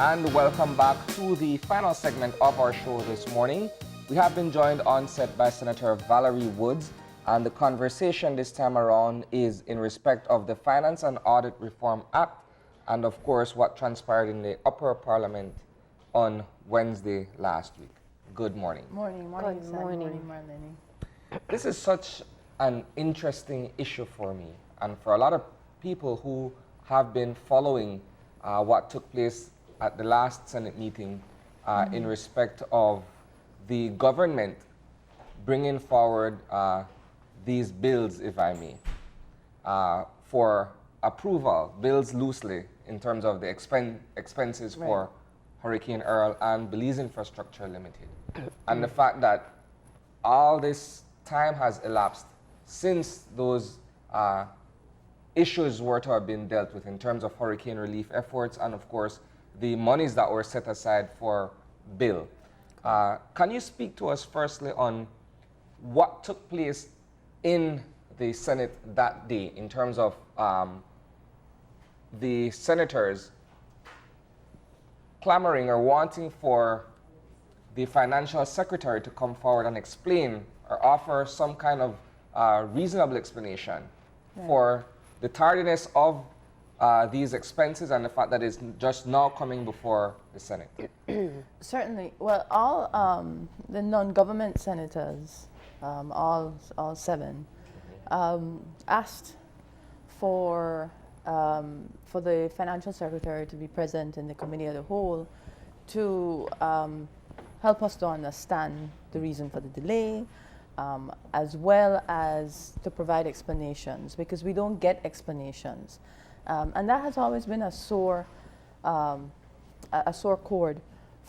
and welcome back to the final segment of our show this morning. We have been joined on set by Senator Valerie Woods, and the conversation this time around is in respect of the Finance and Audit Reform Act and, of course, what transpired in the upper parliament on Wednesday last week. Good morning. Morning. Good morning. Marlene. This is such an interesting issue for me and for a lot of people who have been following what took place at the last Senate meeting in respect of the government bringing forward these bills, if I may, for approval, bills loosely in terms of the expenses for Hurricane Earl and Belize Infrastructure Limited. And the fact that all this time has elapsed since those issues were to have been dealt with in terms of hurricane relief efforts and, of course, the monies that were set aside for bill. Can you speak to us firstly on what took place in the Senate that day in terms of the senators clamoring or wanting for the financial secretary to come forward and explain or offer some kind of reasonable explanation for the tardiness of these expenses and the fact that it's just now coming before the Senate? Certainly. Well, all the non-government senators, all seven, asked for the financial secretary to be present in the committee of the whole to help us to understand the reason for the delay, as well as to provide explanations, because we don't get explanations. And that has always been a sore chord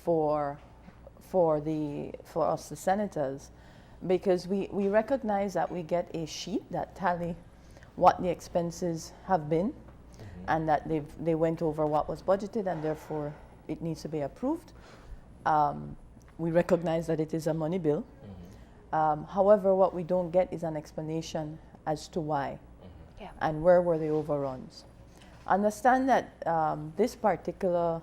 for us, the senators, because we recognize that we get a sheet that tally what the expenses have been, and that they went over what was budgeted, and therefore it needs to be approved. We recognize that it is a money bill. However, what we don't get is an explanation as to why and where were the overruns. Understand that this particular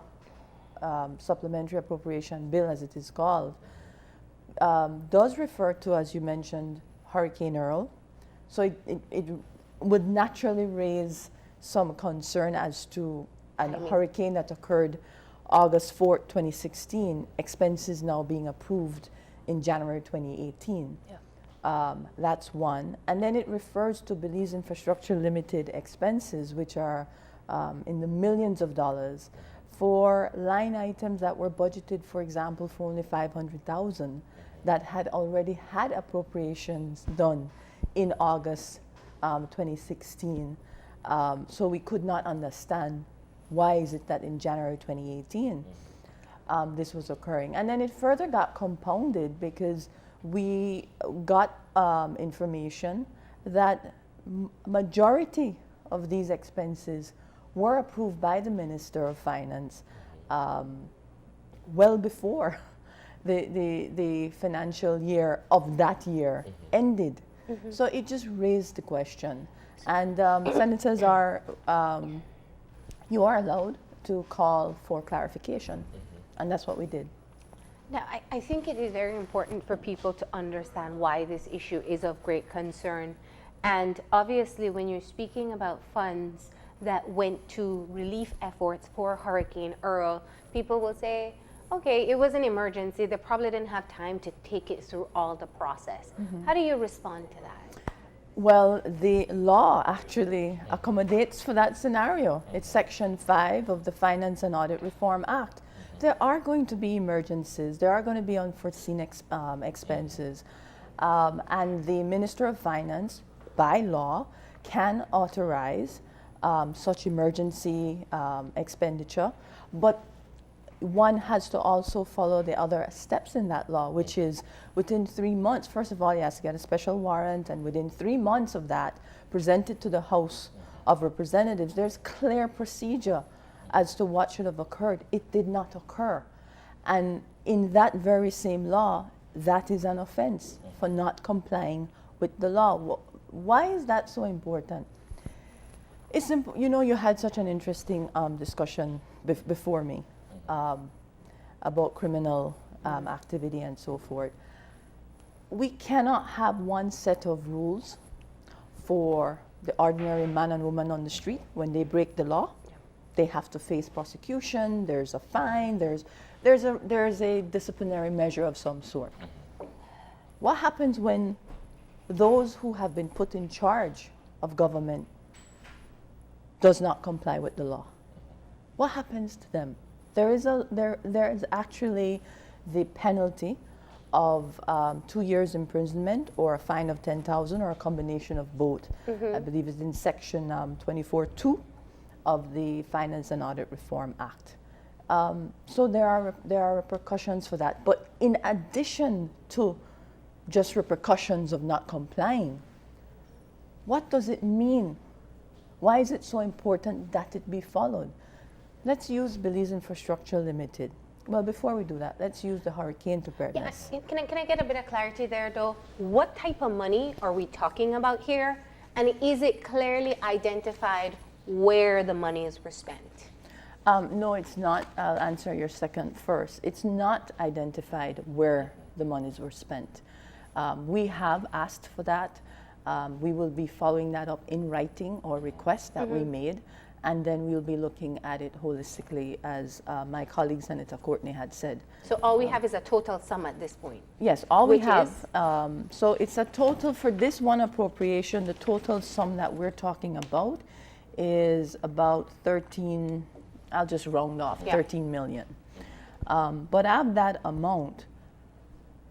supplementary appropriation bill, as it is called, does refer to, as you mentioned, Hurricane Earl. So it would naturally raise some concern as to a hurricane that occurred August 4th, 2016, expenses now being approved in January 2018. That's one. And then it refers to Belize Infrastructure Limited expenses, which are in the millions of dollars for line items that were budgeted, for example, for only $500,000 that had already had appropriations done in August 2016. So we could not understand why is it that in January 2018 this was occurring. And then it further got compounded because we got information that majority of these expenses were approved by the Minister of Finance well before the financial year of that year ended. So it just raised the question. And senators are, you are allowed to call for clarification. And that's what we did. Now, I think it is very important for people to understand why this issue is of great concern. And obviously, when you're speaking about funds that went to relief efforts for Hurricane Earl, people will say, okay, it was an emergency. They probably didn't have time to take it through all the process. How do you respond to that? Well, the law actually accommodates for that scenario. It's Section 5 of the Finance and Audit Reform Act. There are going to be emergencies. There are going to be unforeseen expenses. And the Minister of Finance, by law, can authorize such emergency expenditure. But one has to also follow the other steps in that law, which is within 3 months. First of all, he has to get a special warrant, and within 3 months of that, present it to the House of Representatives. There's clear procedure as to what should have occurred. It did not occur. And in that very same law, that is an offense for not complying with the law. Why is that so important? It's you know, you had such an interesting discussion before me. criminal activity and so forth. We cannot have one set of rules for the ordinary man and woman on the street. When they break the law, they have to face prosecution. There's a fine. There's a disciplinary measure of some sort. What happens when those who have been put in charge of government does not comply with the law? What happens to them? There is actually the penalty of 2 years imprisonment or a fine of 10,000 or a combination of both. I believe it's in section 24(2) of the Finance and Audit Reform Act. So there are repercussions for that. But in addition to just repercussions of not complying, what does it mean? Why is it so important that it be followed? Let's use Belize Infrastructure Limited. Well, before we do that, let's use the hurricane preparedness. Yeah, can I get a bit of clarity there, though? What type of money are we talking about here? And is it clearly identified where the monies were spent? No, it's not. I'll answer your second first. It's not identified where the monies were spent. We have asked for that. We will be following that up in writing or request that we made. And then we'll be looking at it holistically, as my colleague Senator Courtney had said. So all we have is a total sum at this point? Yes, all we Which have. is? So it's a total for this one appropriation. The total sum that we're talking about is about 13. I'll just round off 13 million. But of that amount,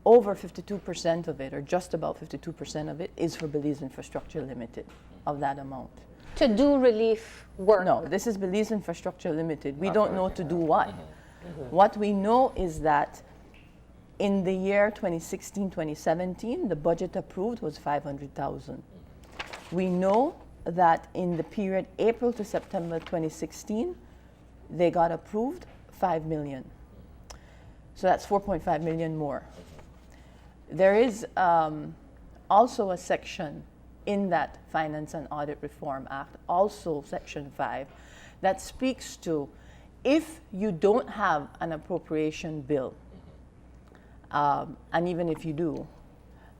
over 52% of it, or just about 52% of it, is for Belize Infrastructure Limited. Of that amount. To do relief work? No, this is Belize Infrastructure Limited. We don't know to do what. What we know is that in the year 2016-2017, the budget approved was 500,000. We know that in the period April to September 2016, they got approved 5 million. So that's 4.5 million more. There is also a section in that Finance and Audit Reform Act, also Section 5, that speaks to if you don't have an appropriation bill, and even if you do,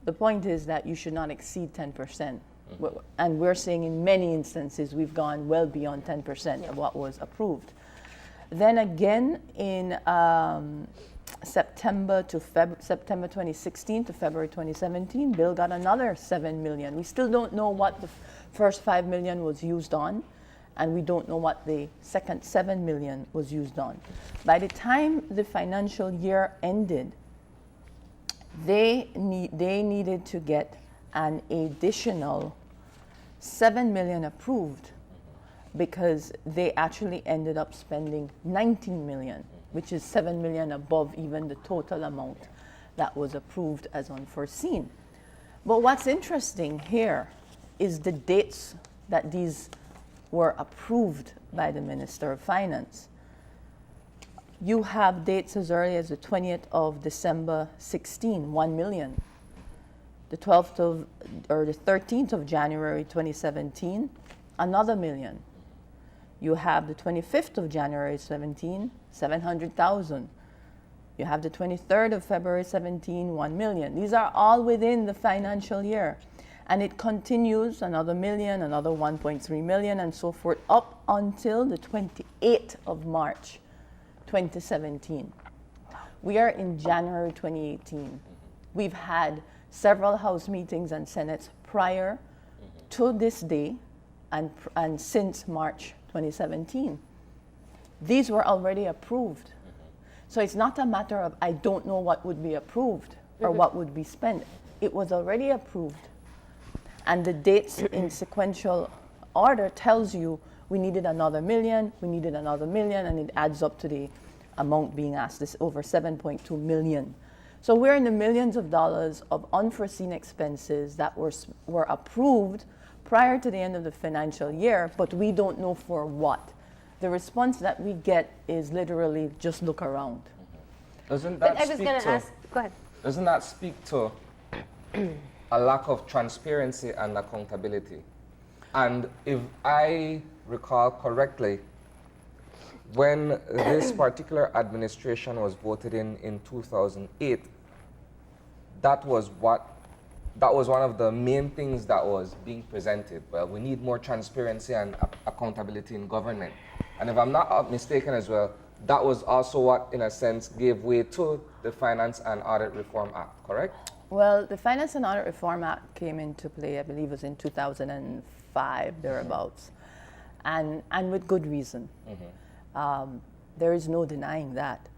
the point is that you should not exceed 10%. And we're saying in many instances we've gone well beyond 10% of what was approved. Then again in September 2016 to February 2017, Bill got another 7 million. We still don't know what the first 5 million was used on, and we don't know what the second 7 million was used on. By the time the financial year ended, they needed to get an additional 7 million approved, because they actually ended up spending 19 million, which is 7 million above even the total amount that was approved as unforeseen. But what's interesting here is the dates that these were approved by the Minister of Finance. You have dates as early as the 20th of December 16, 1 million. The 13th of January 2017, another million. You have the 25th of January 17, 700,000. You have the 23rd of February 17, 1 million. These are all within the financial year. And it continues, another million, another 1.3 million, and so forth, up until the 28th of March 2017. We are in January 2018. We've had several House meetings and Senates prior to this day and since March 2017. These were already approved. So it's not a matter of I don't know what would be approved or what would be spent. It was already approved. And the dates in sequential order tells you we needed another million, we needed another million, and it adds up to the amount being asked, this over 7.2 million. So we're in the millions of dollars of unforeseen expenses that were approved prior to the end of the financial year, but we don't know for what. The response that we get is literally just look around. Doesn't that But I was going to ask, go ahead. Doesn't that speak to a lack of transparency and accountability? And if I recall correctly, when this particular administration was voted in 2008, that was one of the main things that was being presented. Well, we need more transparency and accountability in government. And if I'm not mistaken as well, that was also what, in a sense, gave way to the Finance and Audit Reform Act, correct? Well, the Finance and Audit Reform Act came into play, I believe it was in 2005, thereabouts, and with good reason. There is no denying that.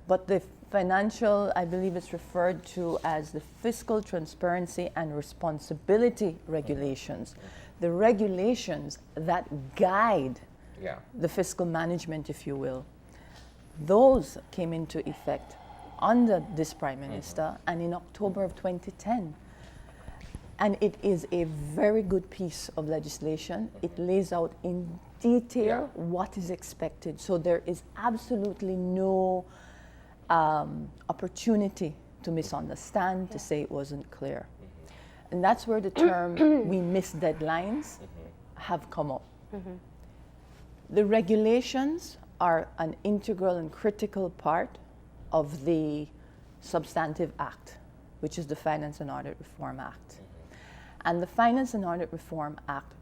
But the financial, I believe it's referred to as the Fiscal Transparency and Responsibility Regulations, the regulations that guide the fiscal management, if you will. Those came into effect under this Prime Minister and in October of 2010. And it is a very good piece of legislation. It lays out in detail what is expected. So there is absolutely no opportunity to misunderstand, to say it wasn't clear. And that's where the term we miss deadlines have come up. The regulations are an integral and critical part of the substantive act, which is the Finance and Audit Reform Act. And the Finance and Audit Reform Act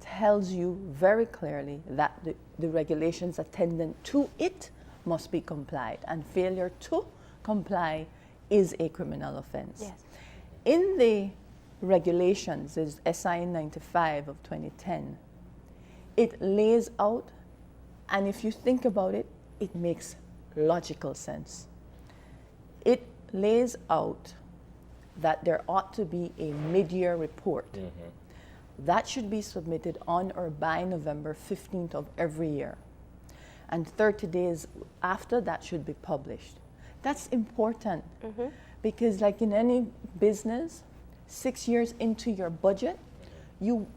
tells you very clearly that the regulations attendant to it must be complied, and failure to comply is a criminal offense. Yes. In the regulations, is SI 95 of 2010, it lays out, and if you think about it, it makes logical sense. It lays out that there ought to be a mid-year report. That should be submitted on or by November 15th of every year. And 30 days after that should be published. That's important because, like in any business, 6 years into your budget,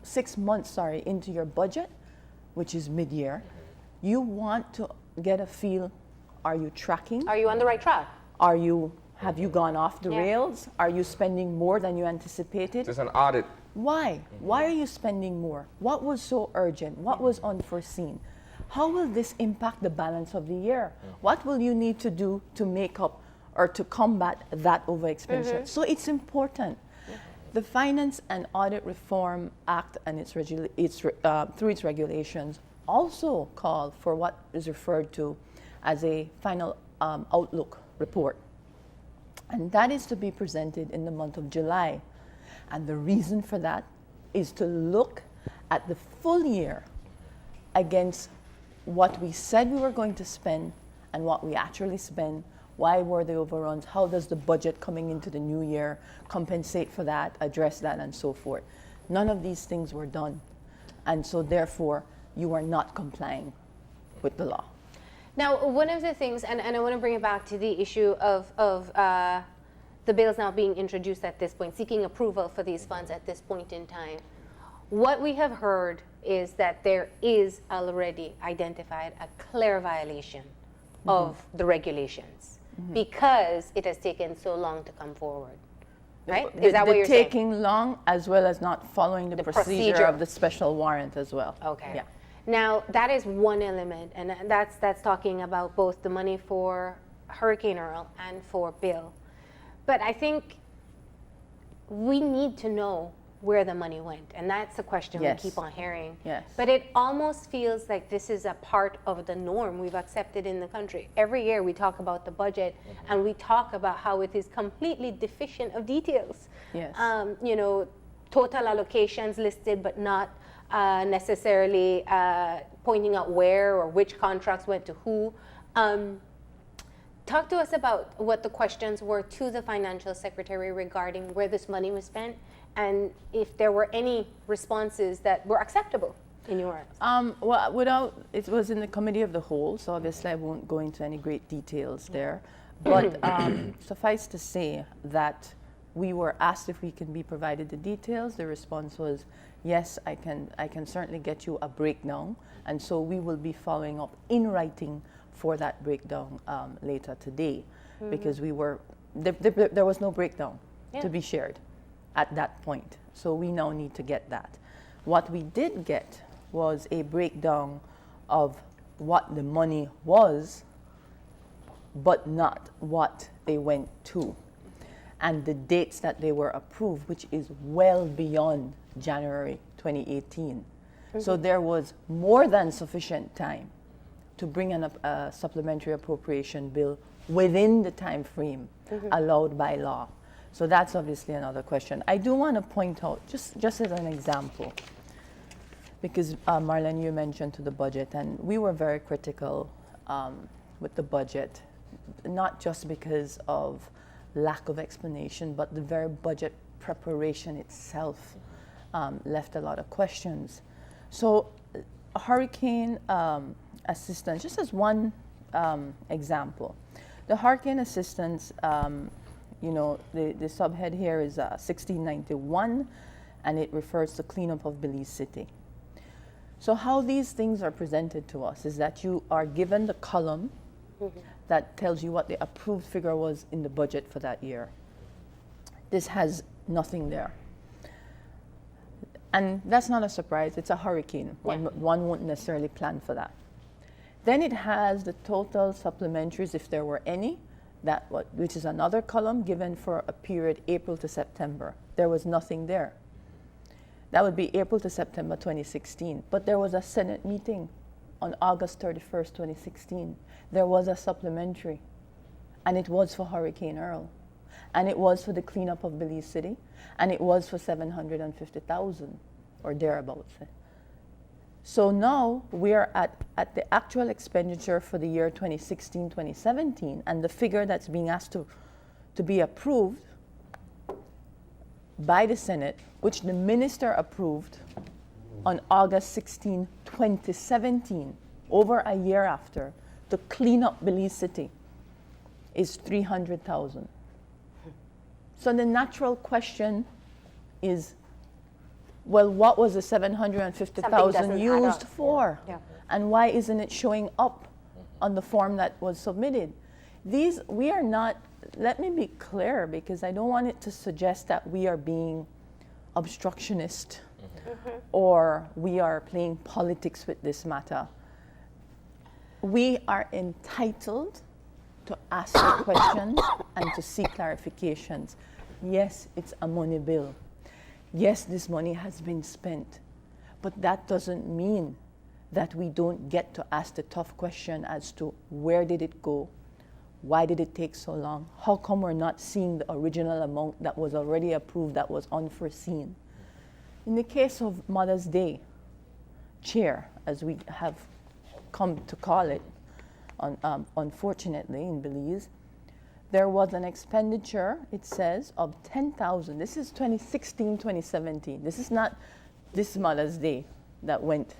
6 months into your budget, which is mid-year, you want to get a feel, are you tracking? Are you on the right track? Have you gone off the rails? Are you spending more than you anticipated? It's an audit. Why? Why are you spending more? What was so urgent? What was unforeseen? How will this impact the balance of the year? What will you need to do to make up or to combat that over expenditure? So it's important. The Finance and Audit Reform Act and through its regulations also call for what is referred to as a final outlook report. And that is to be presented in the month of July. And the reason for that is to look at the full year against what we said we were going to spend and what we actually spend. Why were the overruns? How does the budget coming into the new year compensate for that, address that, and so forth? None of these things were done. And so therefore, you are not complying with the law. Now, one of the things, and I want to bring it back to the issue of the bills now being introduced at this point, seeking approval for these funds at this point in time. What we have heard is that there is already identified a clear violation of the regulations because it has taken so long to come forward. Right? Is that what you're saying? Taking long, as well as not following the procedure of the special warrant as well. Okay. Yeah. Now, that is one element, and that's talking about both the money for Hurricane Earl and for Bill. But I think we need to know where the money went, and that's the question we keep on hearing. Yes. But it almost feels like this is a part of the norm we've accepted in the country. Every year we talk about the budget, and we talk about how it is completely deficient of details. Yes. You know, total allocations listed, but not necessarily pointing out where or which contracts went to who. Talk to us about what the questions were to the financial secretary regarding where this money was spent, and if there were any responses that were acceptable in your eyes. Well, it was in the committee of the whole, so obviously I won't go into any great details there. But suffice to say that we were asked if we can be provided the details. The response was, yes, I can certainly get you a breakdown. And so we will be following up in writing for that breakdown later today, because there was no breakdown to be shared at that point. So we now need to get that. What we did get was a breakdown of what the money was, but not what they went to, and the dates that they were approved, which is well beyond January 2018. So there was more than sufficient time to bring a supplementary appropriation bill within the time frame allowed by law. So that's obviously another question. I do want to point out, just as an example, because Marlene, you mentioned to the budget, and we were very critical with the budget, not just because of lack of explanation, but the very budget preparation itself left a lot of questions. So hurricane assistance, just as one example, the hurricane assistance, you know, the subhead here is 1691, and it refers to cleanup of Belize City. So how these things are presented to us is that you are given the column that tells you what the approved figure was in the budget for that year. This has nothing there. And that's not a surprise, it's a hurricane. One won't necessarily plan for that. Then it has the total supplementaries, if there were any, which is another column given for a period April to September. There was nothing there. That would be April to September 2016. But there was a Senate meeting on August 31st, 2016. There was a supplementary, and it was for Hurricane Earl, and it was for the cleanup of Belize City, and it was for $750,000 or thereabouts. So now we are at the actual expenditure for the year 2016-2017, and the figure that's being asked to be approved by the Senate, which the minister approved on August 16, 2017, over a year after, to clean up Belize City, is $300,000. So the natural question is, well, what was the $750,000 used for? Yeah. And why isn't it showing up on the form that was submitted? We are not, let me be clear, because I don't want it to suggest that we are being obstructionist or we are playing politics with this matter. We are entitled to ask questions and to seek clarifications. Yes, it's a money bill. Yes, this money has been spent, but that doesn't mean that we don't get to ask the tough question as to where did it go? Why did it take so long? How come we're not seeing the original amount that was already approved that was unforeseen? In the case of Mother's Day chair, as we have come to call it, unfortunately in Belize, there was an expenditure, it says, of $10,000. This is 2016, 2017. This is not this Mother's Day that went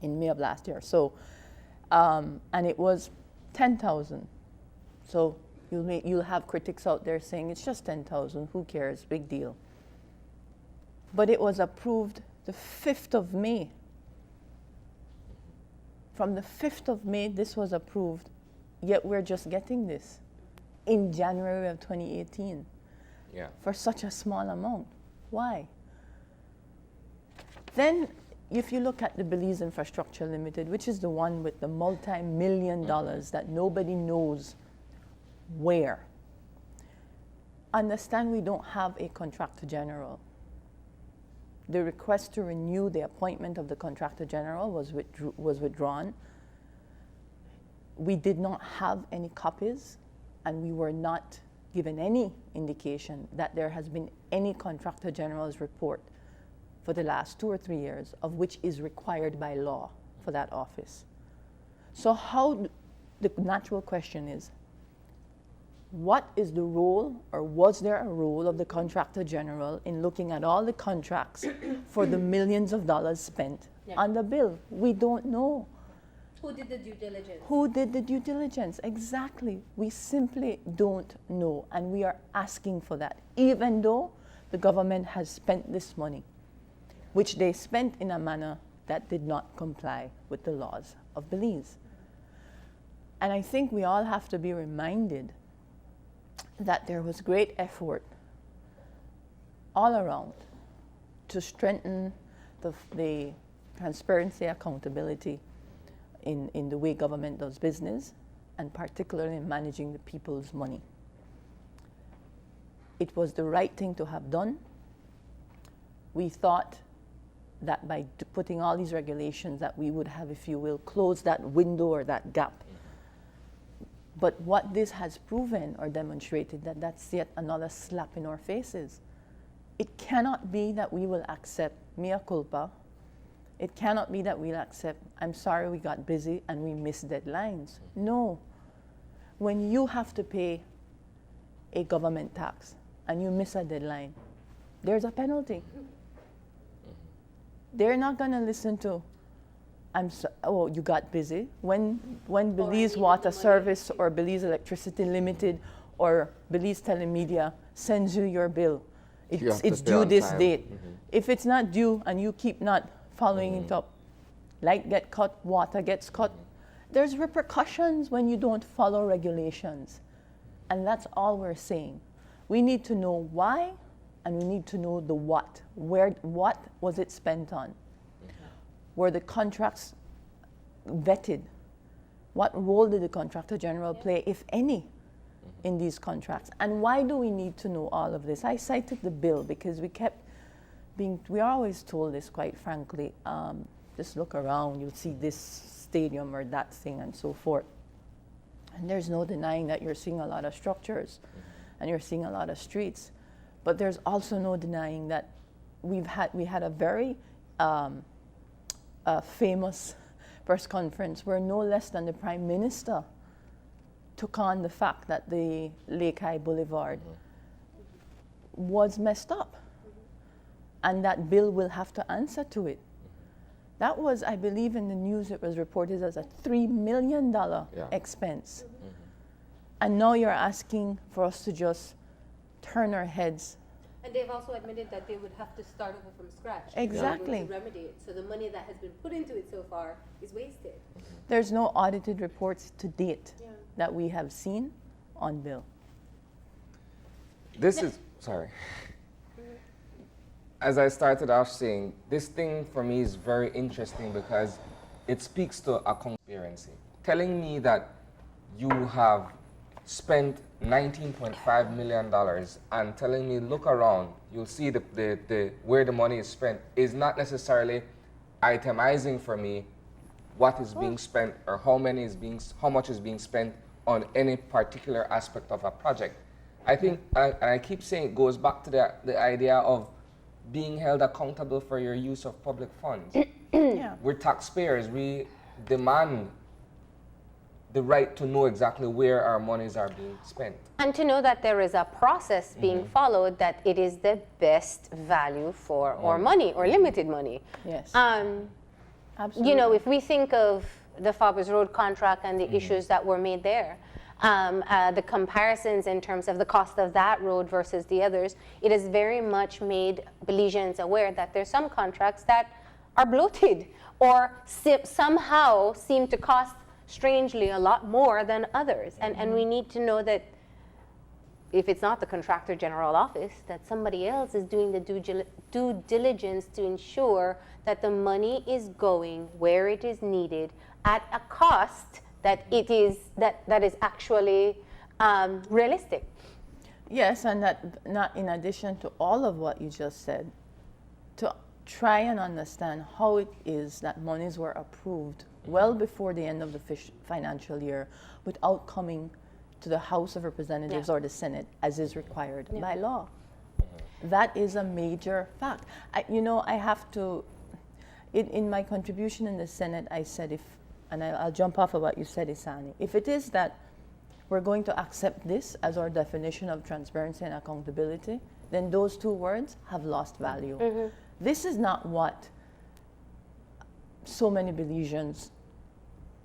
in May of last year. So, and it was 10,000. So you'll have critics out there saying it's just 10,000. Who cares? Big deal. But it was approved the 5th of May. From the 5th of May, this was approved, yet we're just getting this in January of 2018 for such a small amount. Why? Then, if you look at the Belize Infrastructure Limited, which is the one with the multi-million dollars that nobody knows where, understand we don't have a contractor general. The request to renew the appointment of the contractor general was withdrawn. We did not have any copies, and we were not given any indication that there has been any contractor general's report for the last 2 or 3 years, of which is required by law for that office. So the natural question is, what is the role, or was there a role of the contractor general in looking at all the contracts for the millions of dollars spent on the bill? We don't know. Who did the due diligence? Who did the due diligence? Exactly. We simply don't know, and we are asking for that, even though the government has spent this money, which they spent in a manner that did not comply with the laws of Belize. And I think we all have to be reminded that there was great effort all around to strengthen the transparency, accountability in the way government does business, and particularly in managing the people's money. It was the right thing to have done. We thought that by putting all these regulations that we would have, if you will, closed that window or that gap. But what this has proven or demonstrated, that that's yet another slap in our faces. It cannot be that we will accept mea culpa. It cannot be that we'll accept, I'm sorry we got busy and we missed deadlines. No. When you have to pay a government tax and you miss a deadline, there's a penalty. They're not going to listen to, oh, you got busy. When Belize Water Service or Belize Electricity Limited or Belize Telemedia sends you your bill, it's due this date. If it's not due and you keep not following it up, light get cut, water gets cut, there's repercussions when you don't follow regulations. And that's all we're saying. We need to know why, and we need to know the what. What was it spent on? Were the contracts vetted? What role did the contractor general play, if any, in these contracts? And why do we need to know all of this? I cited the bill because we are always told this, quite frankly, just look around, you'll see this stadium or that thing and so forth. And there's no denying that you're seeing a lot of structures and you're seeing a lot of streets. But there's also no denying that we had a very famous press conference where no less than the Prime Minister took on the fact that the Lake High Boulevard was messed up. And that bill will have to answer to it. That was, I believe in the news, it was reported as a $3 million expense. And now you're asking for us to just turn our heads. And they've also admitted that they would have to start over from scratch. Exactly. To remedy it. So the money that has been put into it so far is wasted. There's no audited reports to date that we have seen on bill. This is, sorry. As I started off saying, this thing for me is very interesting because it speaks to a conspiracy. Telling me that you have spent $19.5 million and telling me, look around, you'll see the where the money is spent, is not necessarily itemizing for me what is being spent or how much is being spent on any particular aspect of a project. I think, and I keep saying, it goes back to the idea of being held accountable for your use of public funds. We're taxpayers. We demand the right to know exactly where our monies are being spent. And to know that there is a process being followed, that it is the best value for our money or limited money. Yes. Absolutely. You know, if we think of the Fobbers Road contract and the issues that were made there, the comparisons in terms of the cost of that road versus the others, it has very much made Belizeans aware that there's some contracts that are bloated or somehow seem to cost strangely a lot more than others. And we need to know that if it's not the contractor general office, that somebody else is doing the due diligence to ensure that the money is going where it is needed at a cost that it is that is actually realistic. Yes, and that not in addition to all of what you just said, to try and understand how it is that monies were approved well before the end of the financial year without coming to the House of Representatives or the Senate as is required by law. That is a major fact. I have to, in my contribution in the Senate, I said I'll jump off of what you said, Isani. If it is that we're going to accept this as our definition of transparency and accountability, then those two words have lost value. This is not what so many Belizeans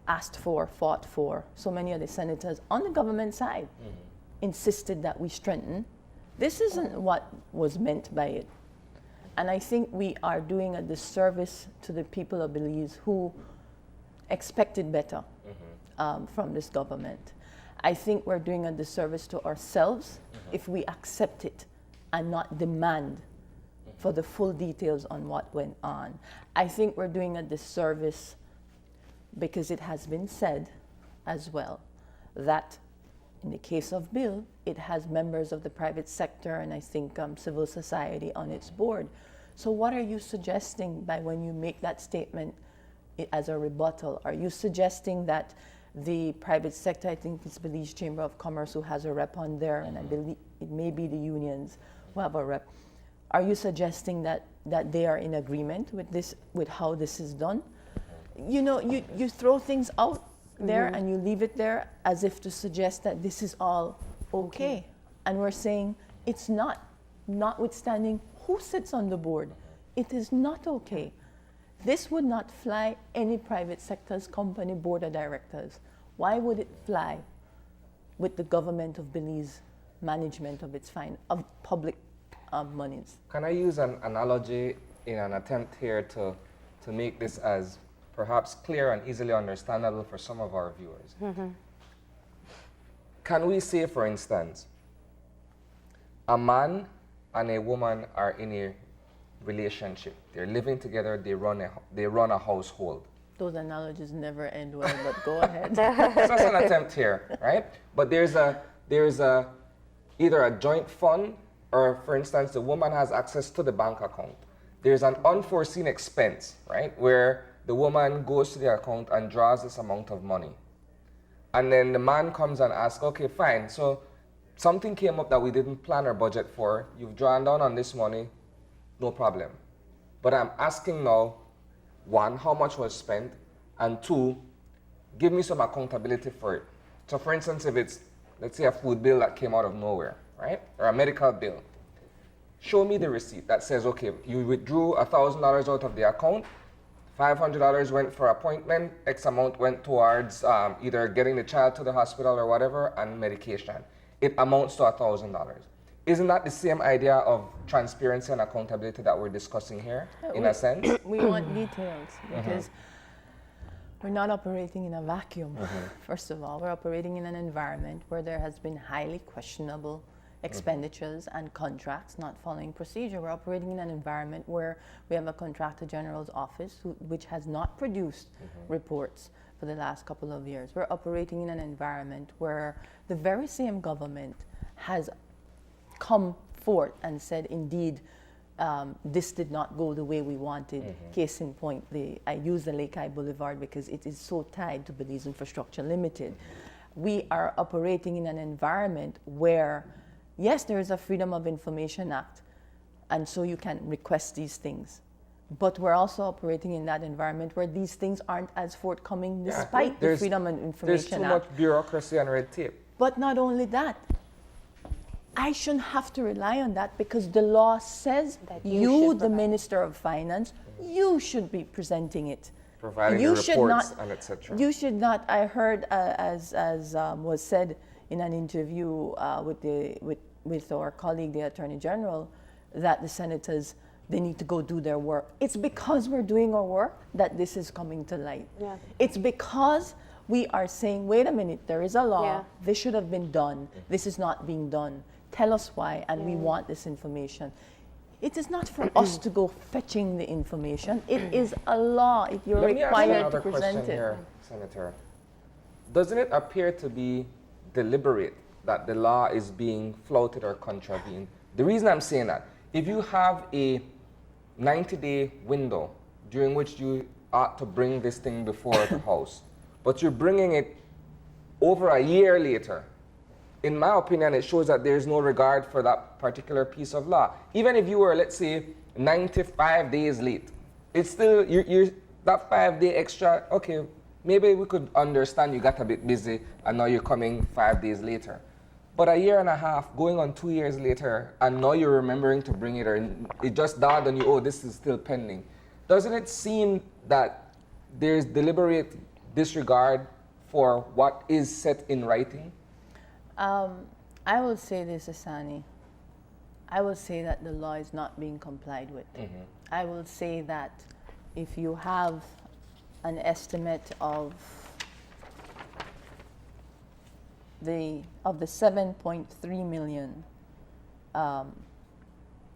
asked for, fought for. So many of the senators on the government side insisted that we strengthen. This isn't what was meant by it. And I think we are doing a disservice to the people of Belize who expected better from this government. I think we're doing a disservice to ourselves if we accept it and not demand for the full details on what went on. I think we're doing a disservice because it has been said as well that in the case of Bill, it has members of the private sector and I think civil society on its board. So what are you suggesting by when you make that statement as a rebuttal? Are you suggesting that the private sector, I think it's Belize Chamber of Commerce who has a rep on there, and I believe it may be the unions who have a rep. Are you suggesting that they are in agreement with this, with how this is done? You know, you throw things out there and you leave it there as if to suggest that this is all okay. And we're saying it's not, notwithstanding who sits on the board. It is not okay. This would not fly any private sector's company board of directors. Why would it fly with the government of Belize management of its of public monies? Can I use an analogy in an attempt here to make this as perhaps clear and easily understandable for some of our viewers? Can we say, for instance, a man and a woman are in a relationship. They're living together, they run a household. Those analogies never end well, but go ahead. So that's an attempt here, right? But there's either a joint fund, or for instance, the woman has access to the bank account. There's an unforeseen expense, right? Where the woman goes to the account and draws this amount of money. And then the man comes and asks, okay, fine, so something came up that we didn't plan or budget for. You've drawn down on this money, no problem. But I'm asking now, one, how much was spent, and two, give me some accountability for it. So for instance, if it's, let's say, a food bill that came out of nowhere, right? Or a medical bill. Show me the receipt that says, okay, you withdrew $1,000 out of the account, $500 went for appointment, X amount went towards either getting the child to the hospital or whatever, and medication. It amounts to $1,000. Isn't that the same idea of transparency and accountability that we're discussing here, in a sense? We want details because we're not operating in a vacuum, first of all. We're operating in an environment where there has been highly questionable expenditures and contracts not following procedure. We're operating in an environment where we have a Contractor General's office which has not produced reports for the last couple of years. We're operating in an environment where the very same government has come forth and said, indeed, this did not go the way we wanted. Case in point, I use the Lake Eye Boulevard because it is so tied to Belize Infrastructure Limited. We are operating in an environment where, yes, there is a Freedom of Information Act, and so you can request these things. But we're also operating in that environment where these things aren't as forthcoming despite the Freedom of Information Act. There's too much bureaucracy and red tape. But not only that, I shouldn't have to rely on that because the law says that you, the Minister of Finance, you should be presenting it. Providing the reports and etc. You should not. I heard, as was said in an interview with our colleague, the Attorney General, that the senators, they need to go do their work. It's because we're doing our work that this is coming to light. Yeah. It's because we are saying, wait a minute, there is a law, this should have been done, this is not being done. Tell us why, and we want this information. It is not for us to go fetching the information. It is a law. You're required to present it. Here, Senator. Doesn't it appear to be deliberate that the law is being flouted or contravened? The reason I'm saying that, if you have a 90-day window during which you ought to bring this thing before the House, but you're bringing it over a year later, in my opinion, it shows that there's no regard for that particular piece of law. Even if you were, let's say, 95 days late, it's still, you're that 5-day extra, okay, maybe we could understand you got a bit busy and now you're coming 5 days later. But a year and a half, going on 2 years later, and now you're remembering to bring it, or it just dawned on you, oh, this is still pending. Doesn't it seem that there's deliberate disregard for what is set in writing? I will say this, Asani. I will say that the law is not being complied with. I will say that if you have an estimate of the 7.3 million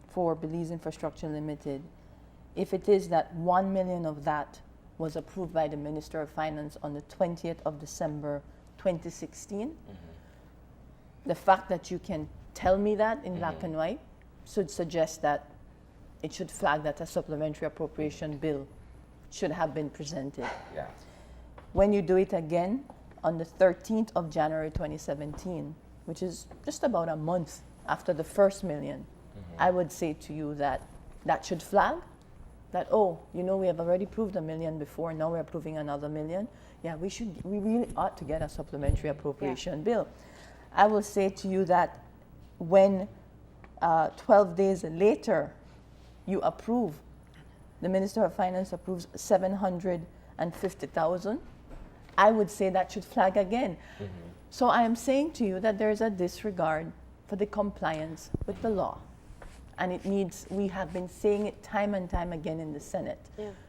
for Belize Infrastructure Limited, if it is that 1 million of that was approved by the Minister of Finance on the 20th of December 2016. The fact that you can tell me that in black and white should suggest that it should flag that a supplementary appropriation bill should have been presented. Yeah. When you do it again on the 13th of January 2017, which is just about a month after the first million, I would say to you that that should flag that, oh, you know, we have already approved $1 million before, now we're approving another $1 million. Yeah, we really ought to get a supplementary appropriation bill. I will say to you that when 12 days later you approve, the Minister of Finance approves 750,000, I would say that should flag again. So I am saying to you that there is a disregard for the compliance with the law. And it needs, we have been saying it time and time again in the Senate.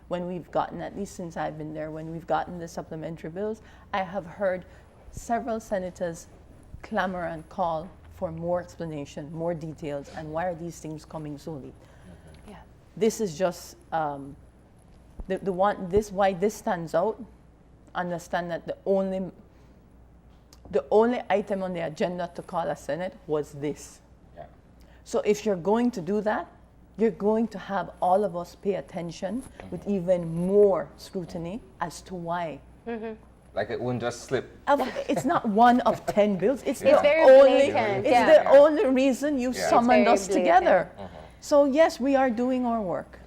When we've gotten, at least since I've been there, when we've gotten the supplementary bills, I have heard several senators clamor and call for more explanation, more details, and why are these things coming so late? This is just why this stands out. Understand that the only item on the agenda to call a Senate was this. So if you're going to do that, you're going to have all of us pay attention with even more scrutiny as to why. Like it wouldn't just slip. It's not one of 10 bills. It's very blatant. It's the only reason you summoned us together. So yes, we are doing our work.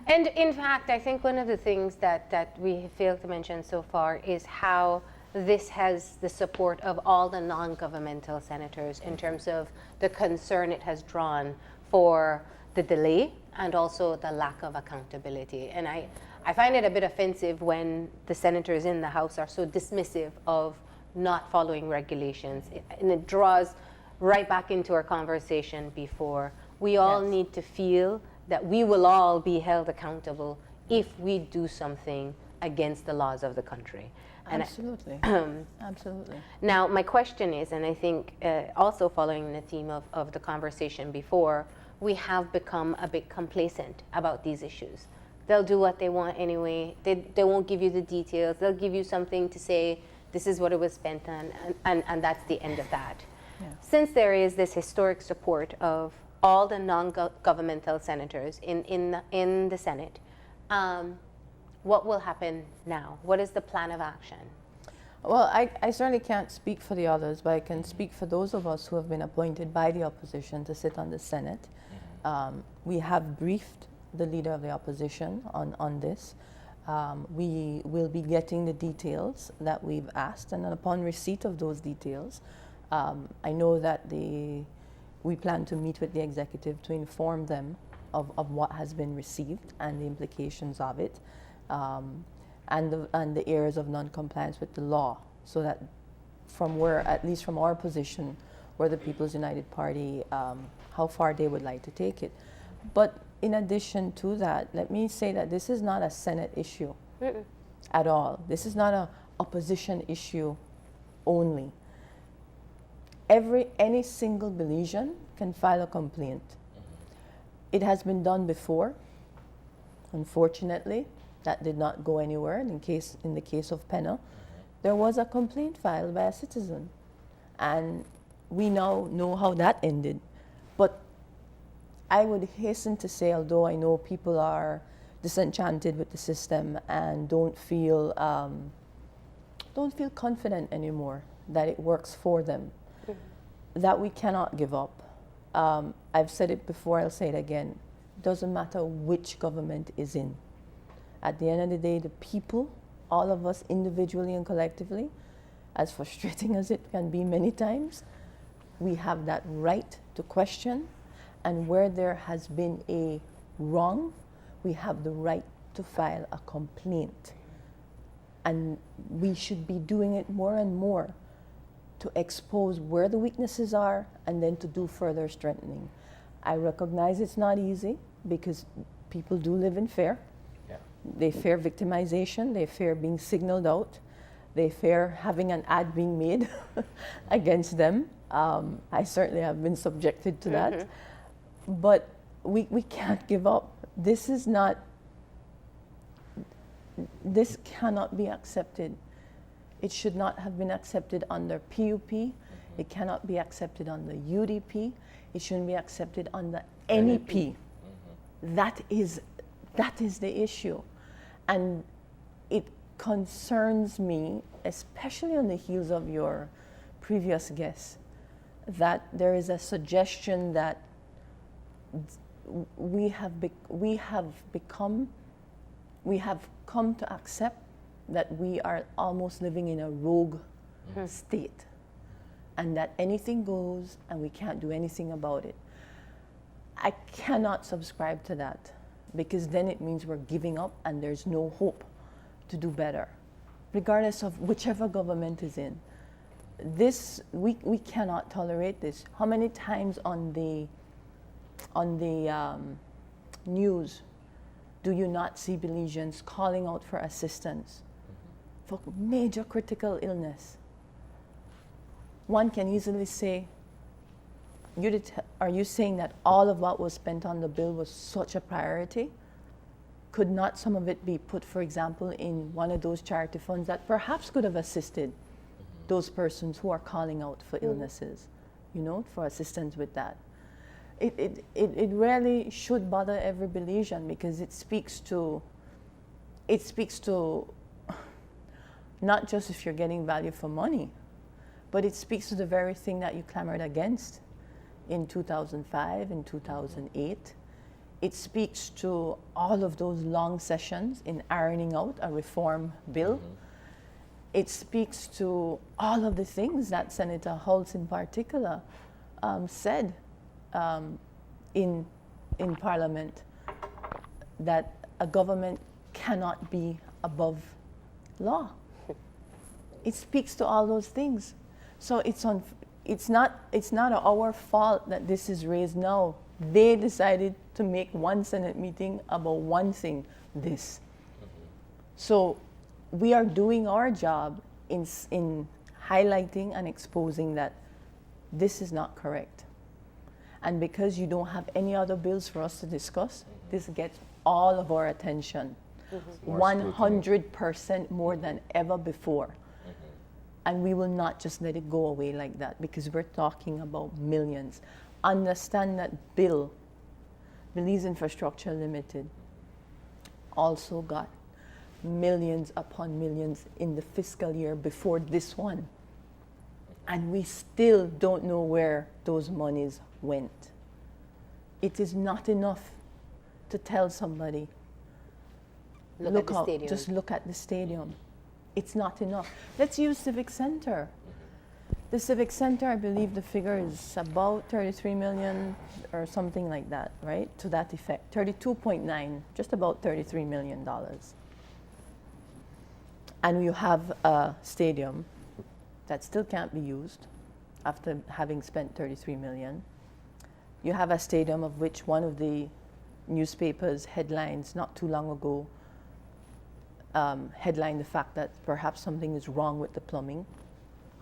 And in fact, I think one of the things that we failed to mention so far is how this has the support of all the non-governmental senators in terms of the concern it has drawn for the delay and also the lack of accountability. And I find it a bit offensive when the senators in the House are so dismissive of not following regulations. And it draws right back into our conversation before. We all need to feel that we will all be held accountable if we do something against the laws of the country. And Absolutely. Absolutely. Now, my question is, and I think also following the theme of the conversation before, we have become a bit complacent about these issues. They'll do what they want anyway. They won't give you the details. They'll give you something to say, this is what it was spent on, and that's the end of that. Since there is this historic support of all the non-governmental senators in the Senate, what will happen now? What is the plan of action? Well, I certainly can't speak for the others, but I can speak for those of us who have been appointed by the opposition to sit on the Senate. We have briefed the leader of the opposition on this. We will be getting the details that we've asked, and then upon receipt of those details, I know that we plan to meet with the executive to inform them of what has been received and the implications of it, and the areas of non-compliance with the law, so that from where, at least from our position, where the People's United Party, how far they would like to take it. But in addition to that, let me say that this is not a Senate issue at all. This is not an opposition issue only. Any single Belizean can file a complaint. It has been done before. Unfortunately, that did not go anywhere. In the case of Penna, there was a complaint filed by a citizen, and we now know how that ended. But I would hasten to say, although I know people are disenchanted with the system and don't feel confident anymore that it works for them, that we cannot give up. I've said it before, I'll say it again. It doesn't matter which government is in. At the end of the day, the people, all of us individually and collectively, as frustrating as it can be many times, we have that right to question, and where there has been a wrong, we have the right to file a complaint. And we should be doing it more and more to expose where the weaknesses are and then to do further strengthening. I recognize it's not easy because people do live in fear. They fear victimization, they fear being signaled out, they fear having an ad being made against them. I certainly have been subjected to that. But we can't give up. This is not, this cannot be accepted. It should not have been accepted under PUP. It cannot be accepted under UDP. It shouldn't be accepted under NEP. That is the issue. And it concerns me, especially on the heels of your previous guest, that there is a suggestion that we have come to accept that we are almost living in a rogue state, and that anything goes and we can't do anything about it. I cannot subscribe to that, because then it means we're giving up and there's no hope to do better, regardless of whichever government is in. This, we cannot tolerate this. How many times on the news do you not see Belizeans calling out for assistance for major critical illness? One can easily say, are you saying that all of what was spent on the bill was such a priority? Could not some of it be put, for example, in one of those charity funds that perhaps could have assisted those persons who are calling out for illnesses, for assistance with that? It really should bother every Belizean, because it speaks to not just if you're getting value for money, but it speaks to the very thing that you clamored against in 2005, in 2008. It speaks to all of those long sessions in ironing out a reform bill. It speaks to all of the things that Senator Holtz in particular said in Parliament, that a government cannot be above law. It speaks to all those things. So it's not our fault that this is raised now. They decided to make one Senate meeting about one thing, this. So we are doing our job in highlighting and exposing that this is not correct. And because you don't have any other bills for us to discuss, this gets all of our attention, 100% more than ever before. And we will not just let it go away like that, because we're talking about millions. Understand that Belize Infrastructure Limited, also got millions upon millions in the fiscal year before this one. And we still don't know where those monies went. It is not enough to tell somebody, look out, just look at the stadium. It's not enough. Let's use Civic Center. The Civic Center, I believe the figure is about 33 million or something like that, right? To that effect, 32.9, just about $33 million. And you have a stadium that still can't be used after having spent 33 million. You have a stadium of which one of the newspapers' headlines not too long ago headlined the fact that perhaps something is wrong with the plumbing.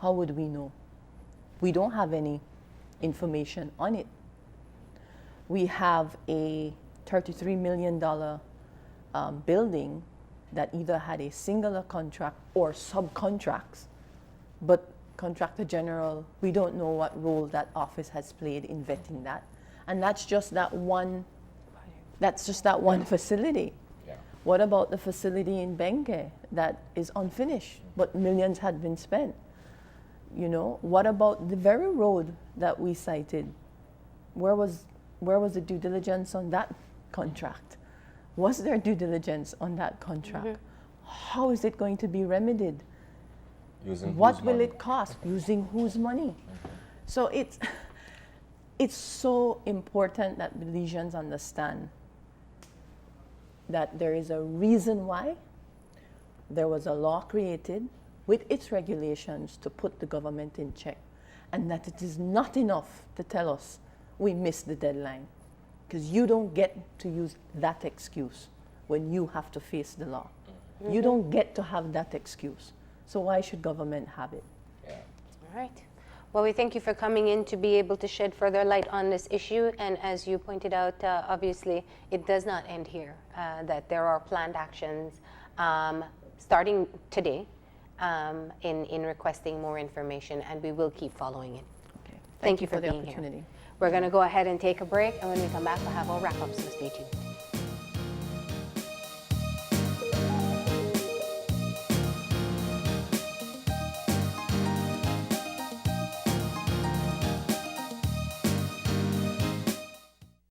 How would we know? We don't have any information on it. We have a $33 million building that either had a singular contract or subcontracts, but Contractor General, we don't know what role that office has played in vetting that. And that's just that one facility. Yeah. What about the facility in Bengue that is unfinished, but millions had been spent? What about the very road that we cited? Where was the due diligence on that contract? Was there due diligence on that contract? How is it going to be remedied? What will it cost? Using whose money? So it's so important that Belizeans understand that there is a reason why there was a law created with its regulations to put the government in check, and that it is not enough to tell us we missed the deadline, because you don't get to use that excuse when you have to face the law. You don't get to have that excuse. So why should government have it? Yeah. All right. Well, we thank you for coming in to be able to shed further light on this issue. And as you pointed out, obviously, it does not end here, that there are planned actions starting today in requesting more information, and we will keep following it. Okay. Thank you for the being here. opportunity. We're going to go ahead and take a break, and when we come back, we'll have our wrap-up, so stay tuned.